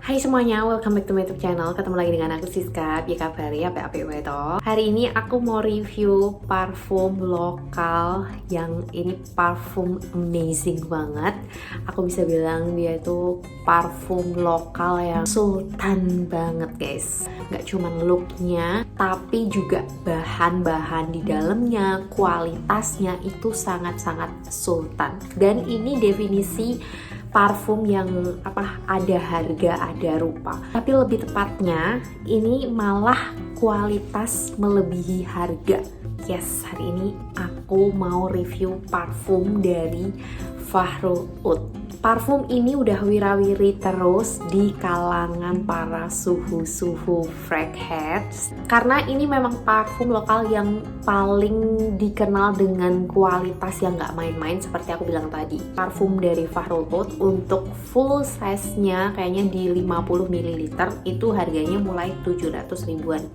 Hai semuanya, welcome back to my YouTube channel. Ketemu lagi dengan aku Siska. Ya kabari apa weto. Hari ini aku mau review parfum lokal yang ini parfum amazing banget. Aku bisa bilang dia itu parfum lokal yang sultan banget guys. Gak cuman looknya, tapi juga bahan-bahan di dalamnya, kualitasnya itu sangat-sangat sultan. Dan ini definisi parfum yang ada harga ada rupa, tapi lebih tepatnya ini malah kualitas melebihi harga. Yes, hari ini aku mau review parfum dari Fahrul Oud. Parfum ini udah wirawiri terus di kalangan para suhu-suhu fragrance karena ini memang parfum lokal yang paling dikenal dengan kualitas yang gak main-main. Seperti aku bilang tadi, parfum dari Fahrul Oud untuk full size-nya kayaknya di 50 ml itu harganya mulai 700 ribuan.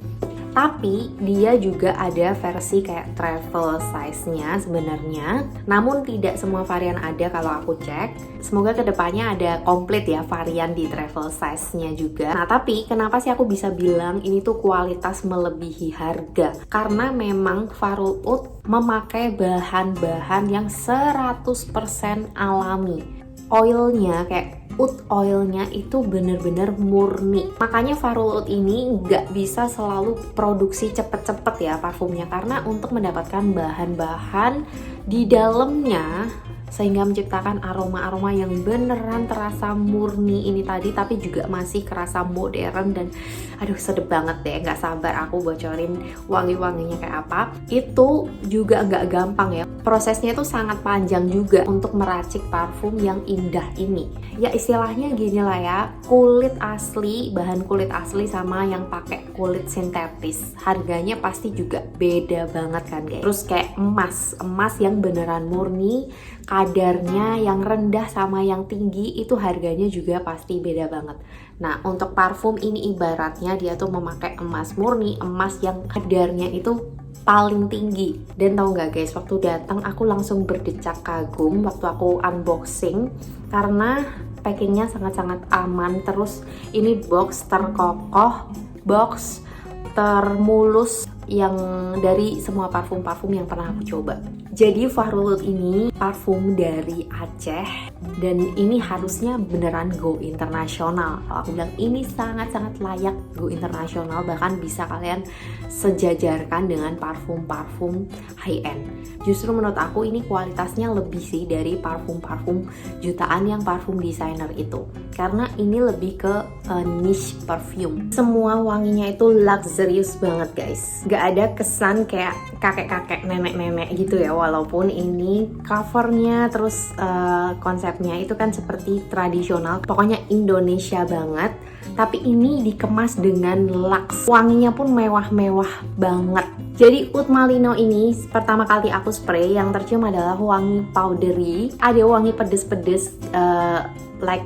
Tapi dia juga ada versi kayak travel size-nya sebenarnya. Namun tidak semua varian ada kalau aku cek. Semoga kedepannya ada komplit ya varian di travel size-nya juga. Nah tapi kenapa sih aku bisa bilang ini tuh kualitas melebihi harga? Karena memang Fahrul Oud memakai bahan-bahan yang 100% alami. Oilnya kayak oud oilnya itu bener-bener murni. Makanya Fahrul Oud ini nggak bisa selalu produksi cepet-cepet ya parfumnya, karena untuk mendapatkan bahan-bahan di dalamnya sehingga menciptakan aroma-aroma yang beneran terasa murni ini tadi, tapi juga masih kerasa modern dan aduh sedep banget deh. Nggak sabar aku bocorin wangi-wanginya kayak apa. Itu juga nggak gampang ya, prosesnya itu sangat panjang juga untuk meracik parfum yang indah ini. Ya istilahnya gini lah ya, kulit asli, bahan kulit asli sama yang pakai kulit sintetis, harganya pasti juga beda banget kan guys. Terus kayak emas yang beneran murni, kadarnya yang rendah sama yang tinggi itu harganya juga pasti beda banget. Nah untuk parfum ini ibaratnya dia tuh memakai emas murni, emas yang kadarnya itu paling tinggi. Dan tau gak guys, waktu datang aku langsung berdecak kagum waktu aku unboxing karena packingnya sangat-sangat aman. Terus ini box terkokoh, box termulus yang dari semua parfum-parfum yang pernah aku coba. Jadi Fahrul Oud ini parfum dari Aceh dan ini harusnya beneran go internasional. Kalau aku bilang ini sangat-sangat layak go internasional, bahkan bisa kalian sejajarkan dengan parfum-parfum high end. Justru menurut aku ini kualitasnya lebih sih dari parfum-parfum jutaan yang parfum designer itu, karena ini lebih ke niche perfume. Semua wanginya itu luxurious banget guys, gak ada kesan kayak kakek-kakek nenek-nenek gitu ya. Walaupun ini covernya terus konsepnya itu kan seperti tradisional, pokoknya Indonesia banget, tapi ini dikemas dengan luxe. Wanginya pun mewah-mewah banget. Jadi Oud Malino ini pertama kali aku spray, yang tercium adalah wangi powdery, ada wangi pedes-pedes like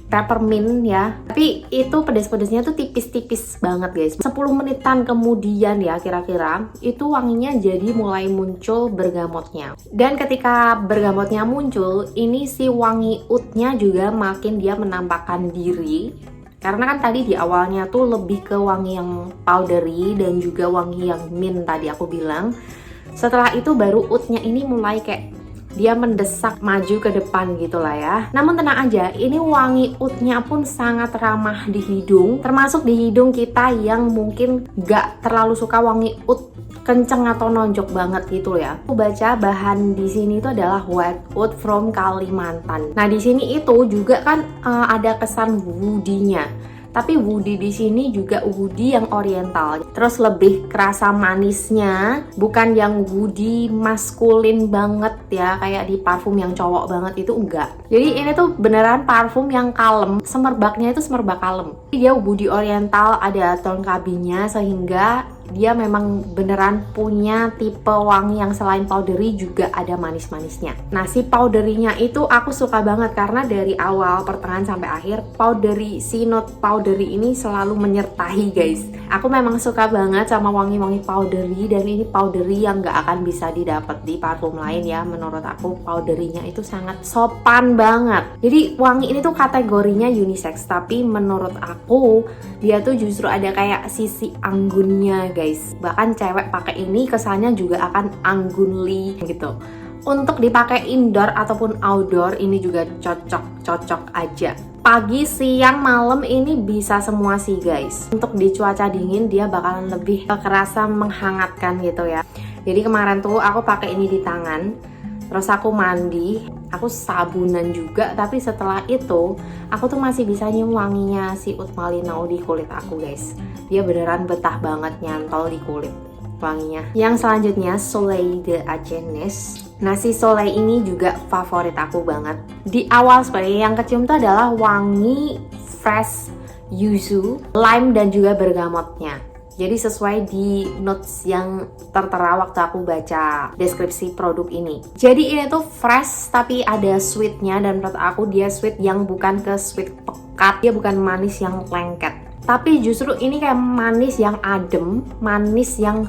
peppermint ya, tapi itu pedes-pedesnya tuh tipis-tipis banget guys. 10 menitan kemudian ya kira-kira itu wanginya jadi mulai muncul bergamotnya. Dan ketika bergamotnya muncul, ini si wangi oudnya juga makin dia menampakkan diri. Karena kan tadi di awalnya tuh lebih ke wangi yang powdery dan juga wangi yang mint tadi aku bilang. Setelah itu baru oudnya ini mulai kayak dia mendesak maju ke depan gitu lah ya. Namun tenang aja, ini wangi oudnya pun sangat ramah di hidung, termasuk di hidung kita yang mungkin gak terlalu suka wangi oud kenceng atau nonjok banget gitu ya. Aku baca bahan di sini itu adalah white oud from Kalimantan. Nah di sini itu juga kan ada kesan woody-nya. Tapi woody di sini juga woody yang oriental, terus lebih kerasa manisnya, bukan yang woody maskulin banget ya kayak di parfum yang cowok banget itu, enggak. Jadi ini tuh beneran parfum yang kalem, semerbaknya itu semerbak kalem. Dia woody oriental, ada tone kabinnya sehingga dia memang beneran punya tipe wangi yang selain powdery juga ada manis-manisnya. Nah, si powdery-nya itu aku suka banget karena dari awal pertengahan sampai akhir si note powdery ini selalu menyertai guys. Aku memang suka banget sama wangi-wangi powdery, dan ini powdery yang gak akan bisa didapat di parfum lain ya. Menurut aku powdery-nya itu sangat sopan banget. Jadi wangi ini tuh kategorinya unisex, tapi menurut aku dia tuh justru ada kayak sisi anggunnya guys. Bahkan cewek pakai ini kesannya juga akan anggunly gitu. Untuk dipakai indoor ataupun outdoor ini juga cocok aja. Pagi, siang, malam ini bisa semua sih guys. Untuk di cuaca dingin dia bakalan lebih kerasa menghangatkan gitu ya. Jadi kemarin tuh aku pakai ini di tangan, terus aku mandi, aku sabunan juga, tapi setelah itu aku tuh masih bisa nyium wanginya si Oud Malinau di kulit aku guys. Dia beneran betah banget nyantol di kulit wanginya. Yang selanjutnya Soleil de Agenes. Nah, si Soleil ini juga favorit aku banget. Di awal spray yang kecium tuh adalah wangi fresh yuzu, lime dan juga bergamotnya. Jadi sesuai di notes yang tertera waktu aku baca deskripsi produk ini. Jadi ini tuh fresh tapi ada sweetnya, dan menurut aku dia sweet yang bukan ke sweet pekat. Dia bukan manis yang lengket. Tapi justru ini kayak manis yang adem, manis yang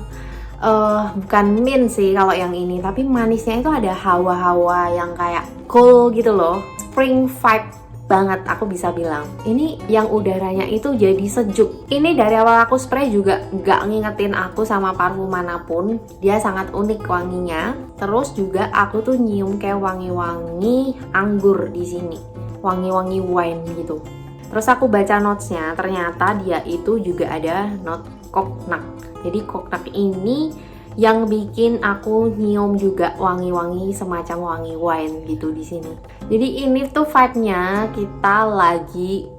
bukan mint sih kalau yang ini, tapi manisnya itu ada hawa-hawa yang kayak cool gitu loh. Spring vibe banget aku bisa bilang. Ini yang udaranya itu jadi sejuk. Ini dari awal aku spray juga gak ngingetin aku sama parfum manapun. Dia sangat unik wanginya. Terus juga aku tuh nyium kayak wangi-wangi anggur di sini. Wangi-wangi wine gitu. Terus aku baca notesnya, ternyata dia itu juga ada note cognac. Jadi cognac ini yang bikin aku nyium juga wangi-wangi semacam wangi wine gitu di sini. Jadi ini tuh vibe-nya kita lagi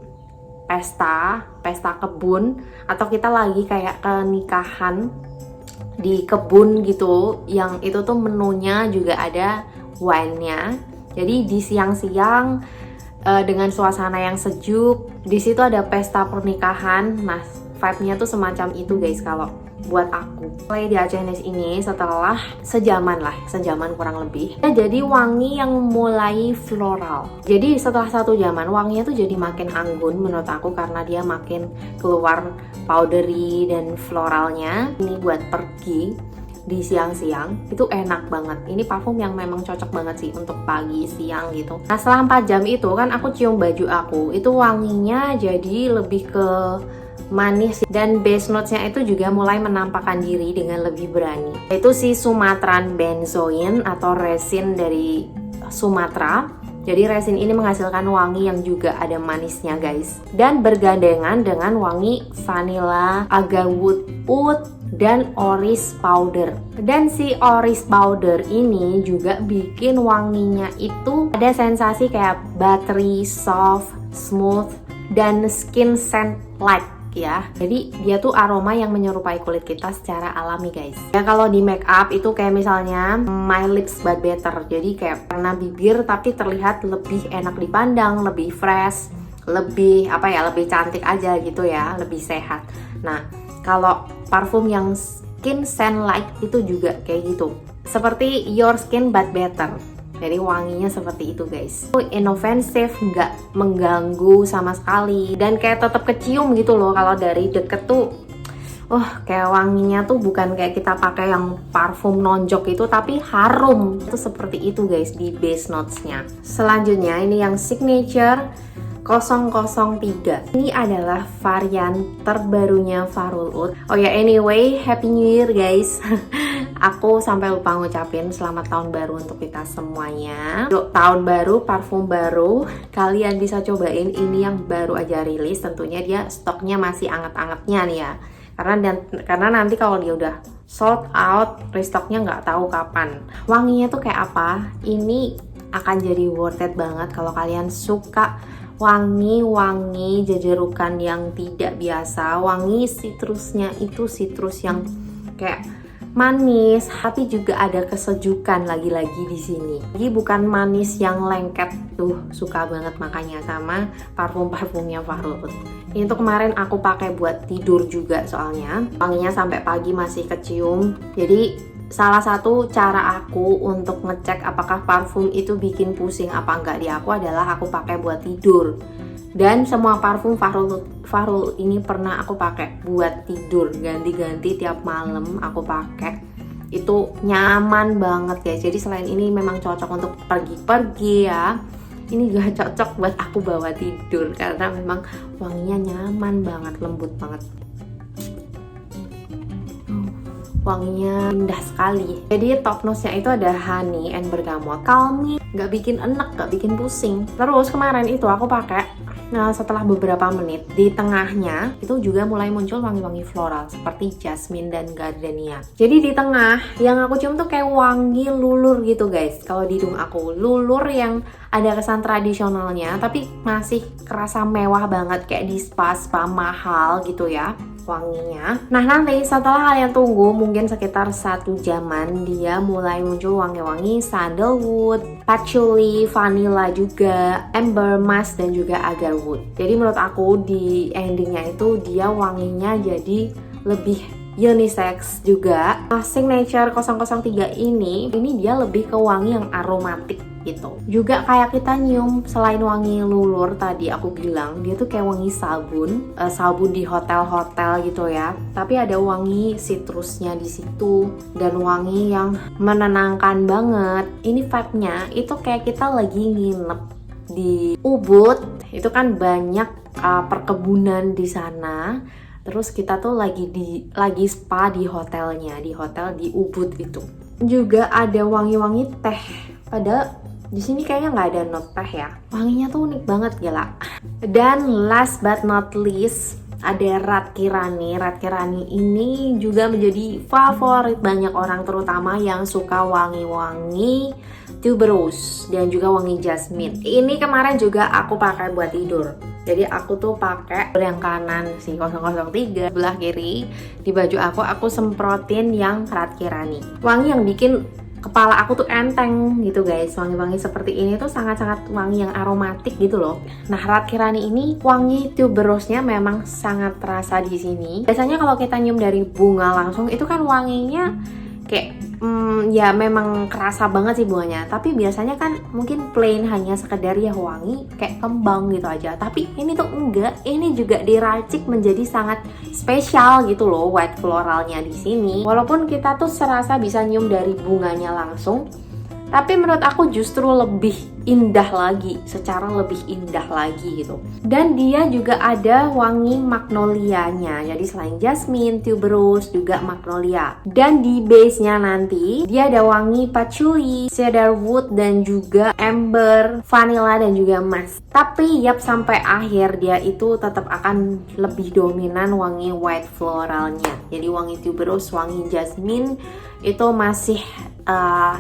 pesta kebun, atau kita lagi kayak ke nikahan di kebun gitu, yang itu tuh menunya juga ada wine-nya. Jadi di siang-siang dengan suasana yang sejuk, di situ ada pesta pernikahan. Nah, vibe-nya tuh semacam itu guys kalau buat aku. Soleil de Agenes ini setelah sejaman kurang lebih, jadi wangi yang mulai floral. Jadi setelah 1 jaman wanginya tuh jadi makin anggun menurut aku, karena dia makin keluar powdery dan floralnya. Ini buat pergi di siang-siang itu enak banget. Ini parfum yang memang cocok banget sih untuk pagi, siang gitu. Nah, setelah 4 jam itu kan aku cium baju aku, itu wanginya jadi lebih ke manis, dan base notes-nya itu juga mulai menampakkan diri dengan lebih berani. Itu si Sumatran benzoin atau resin dari Sumatera. Jadi resin ini menghasilkan wangi yang juga ada manisnya guys, dan bergandengan dengan wangi vanilla, agarwood, oud, dan orris powder. Dan si orris powder ini juga bikin wanginya itu ada sensasi kayak buttery, soft, smooth, dan skin scent like ya. Jadi dia tuh aroma yang menyerupai kulit kita secara alami guys. Ya kalau di make up itu kayak misalnya My Lips But Better. Jadi kayak warna bibir tapi terlihat lebih enak dipandang, lebih fresh, lebih lebih cantik aja gitu ya, lebih sehat. Nah, kalau parfum yang skin scent like itu juga kayak gitu. Seperti Your Skin But Better. Jadi wanginya seperti itu guys. Inovatif, nggak mengganggu sama sekali, dan kayak tetap kecium gitu loh. Kalau dari deket tuh, kayak wanginya tuh bukan kayak kita pakai yang parfum nonjok itu, tapi harum. Itu seperti itu guys di base notes-nya. Selanjutnya ini yang signature 003. Ini adalah varian terbarunya Farul Oud. Oh ya, anyway, Happy New Year guys. Aku sampai lupa ngucapin selamat tahun baru untuk kita semuanya. Untuk tahun baru, parfum baru, kalian bisa cobain ini yang baru aja rilis. Tentunya dia stoknya masih anget-angetnya nih ya. Karena nanti kalau dia udah sold out, restocknya nggak tahu kapan. Wanginya tuh kayak apa? Ini akan jadi worth it banget kalau kalian suka wangi-wangi jejerukan yang tidak biasa. Wangi sitrusnya itu sitrus yang kayak manis, tapi juga ada kesejukan lagi-lagi di sini. Jadi bukan manis yang lengket tuh, suka banget makanya sama parfum-parfumnya Fahrul. Ini tuh kemarin aku pakai buat tidur juga soalnya wanginya sampai pagi masih kecium. Jadi salah satu cara aku untuk ngecek apakah parfum itu bikin pusing apa enggak di aku adalah aku pakai buat tidur. Dan semua parfum Fahrul ini pernah aku pakai buat tidur, ganti-ganti tiap malam aku pakai. Itu nyaman banget guys. Jadi selain ini memang cocok untuk pergi-pergi ya, ini juga cocok buat aku bawa tidur karena memang wanginya nyaman banget, lembut banget. Wanginya indah sekali. Jadi top notes-nya itu ada honey and bergamot, calming, nggak bikin enek, nggak bikin pusing. Terus kemarin itu aku pakai, nah setelah beberapa menit di tengahnya itu juga mulai muncul wangi-wangi floral seperti jasmine dan gardenia. Jadi di tengah yang aku cium tuh kayak wangi lulur gitu guys. Kalau di hidung aku lulur yang ada kesan tradisionalnya tapi masih kerasa mewah banget kayak di spa mahal gitu ya wanginya. Nah nanti setelah kalian tunggu mungkin sekitar 1 jaman dia mulai muncul wangi-wangi sandalwood, patchouli, vanilla juga, amber musk dan juga agarwood. Jadi menurut aku di endingnya itu dia wanginya jadi lebih unisex juga. Signature 003 ini dia lebih ke wangi yang aromatik gitu. Juga kayak kita nyium selain wangi lulur tadi aku bilang, dia tuh kayak wangi sabun, sabun di hotel-hotel gitu ya. Tapi ada wangi citrusnya di situ dan wangi yang menenangkan banget. Ini vibe-nya itu kayak kita lagi nginep di Ubud. Itu kan banyak perkebunan di sana. Terus kita tuh lagi spa di hotelnya, di hotel di Ubud itu. Juga ada wangi-wangi teh. Padahal di sini kayaknya nggak ada not teh ya. Wanginya tuh unik banget gila. Dan last but not least ada Rat Kirani. Rat Kirani ini juga menjadi favorit banyak orang, terutama yang suka wangi-wangi tuberose dan juga wangi jasmine. Ini kemarin juga aku pakai buat tidur. Jadi aku tuh pakai yang kanan si 003, sebelah kiri di baju aku semprotin yang Rat Kirani. Wangi yang bikin kepala aku tuh enteng gitu guys. Wangi-wangi seperti ini tuh sangat-sangat wangi yang aromatik gitu loh. Nah Rat Kirani ini wangi tuberose-nya memang sangat terasa di sini. Biasanya kalau kita nyium dari bunga langsung itu kan wanginya kayak ya memang kerasa banget sih bunganya. Tapi biasanya kan mungkin plain hanya sekedar ya wangi kayak kembang gitu aja. Tapi ini tuh enggak, ini juga diracik menjadi sangat spesial gitu loh white floralnya di sini. Walaupun kita tuh serasa bisa nyium dari bunganya langsung, tapi menurut aku justru lebih indah lagi, secara lebih indah lagi gitu. Dan dia juga ada wangi magnolianya. Jadi selain jasmine, tuberose, juga magnolia. Dan di base-nya nanti dia ada wangi patchouli, cedarwood dan juga amber, vanilla dan juga musk. Tapi sampai akhir dia itu tetap akan lebih dominan wangi white floralnya. Jadi wangi tuberose, wangi jasmine itu masih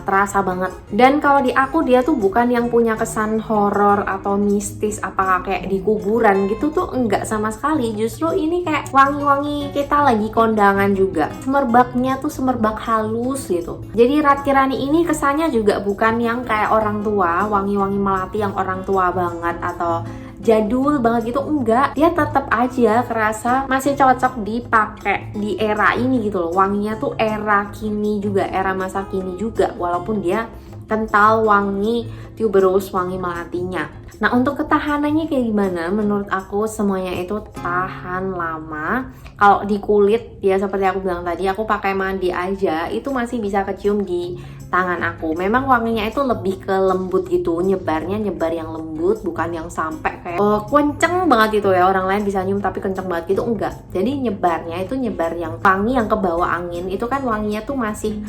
terasa banget. Dan kalau di aku dia tuh bukan yang punya kesan horor atau mistis apakah kayak di kuburan gitu tuh enggak sama sekali. Justru ini kayak wangi-wangi kita lagi kondangan juga. Semerbaknya tuh semerbak halus gitu. Jadi Rat Kirani ini kesannya juga bukan yang kayak orang tua, wangi-wangi melati yang orang tua banget atau jadul banget gitu, enggak. Dia tetap aja kerasa masih cocok dipakai di era ini gitu loh. Wanginya tuh era kini juga, era masa kini juga, walaupun dia kental wangi tuberose, wangi melatinya. Nah untuk ketahanannya kayak gimana? Menurut aku semuanya itu tahan lama. Kalau di kulit ya seperti aku bilang tadi, aku pakai mandi aja itu masih bisa kecium di tangan aku. Memang wanginya itu lebih ke lembut gitu, nyebarnya nyebar yang lembut, bukan yang sampai kayak kenceng banget gitu ya. Orang lain bisa nyium tapi kenceng banget gitu, enggak. Jadi nyebarnya itu nyebar yang wangi yang kebawa angin. Itu kan wanginya tuh masih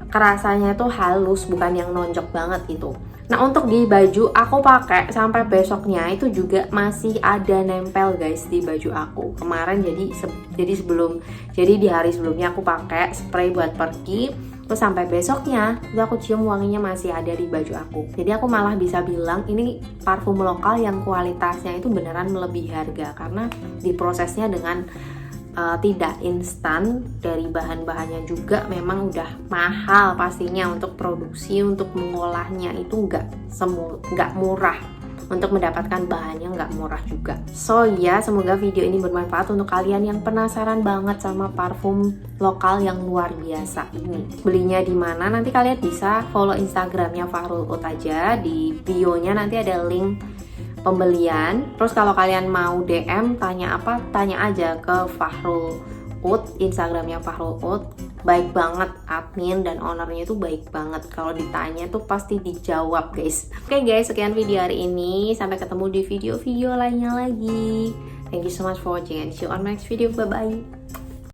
kerasanya tuh halus, bukan yang nonjok banget gitu. Nah untuk di baju aku pakai sampai besoknya itu juga masih ada nempel guys di baju aku. Kemarin jadi di hari sebelumnya aku pakai spray buat pergi, terus sampai besoknya itu aku cium wanginya masih ada di baju aku. Jadi aku malah bisa bilang ini parfum lokal yang kualitasnya itu beneran melebihi harga karena diprosesnya dengan tidak instan. Dari bahan-bahannya juga memang udah mahal pastinya untuk produksi, untuk mengolahnya itu nggak murah. Untuk mendapatkan bahannya nggak murah juga. So ya, semoga video ini bermanfaat untuk kalian yang penasaran banget sama parfum lokal yang luar biasa ini. Belinya di mana? Nanti kalian bisa follow Instagramnya Fahrul Oud aja. Di bio-nya nanti ada link pembelian. Terus kalau kalian mau DM tanya apa, tanya aja ke Fahrul Oud, Instagramnya Fahrul Oud. Baik banget, admin dan ownernya itu baik banget. Kalau ditanya tuh pasti dijawab guys. Oke guys, sekian video hari ini. Sampai ketemu di video-video lainnya lagi. Thank you so much for watching and see you on my next video. Bye bye.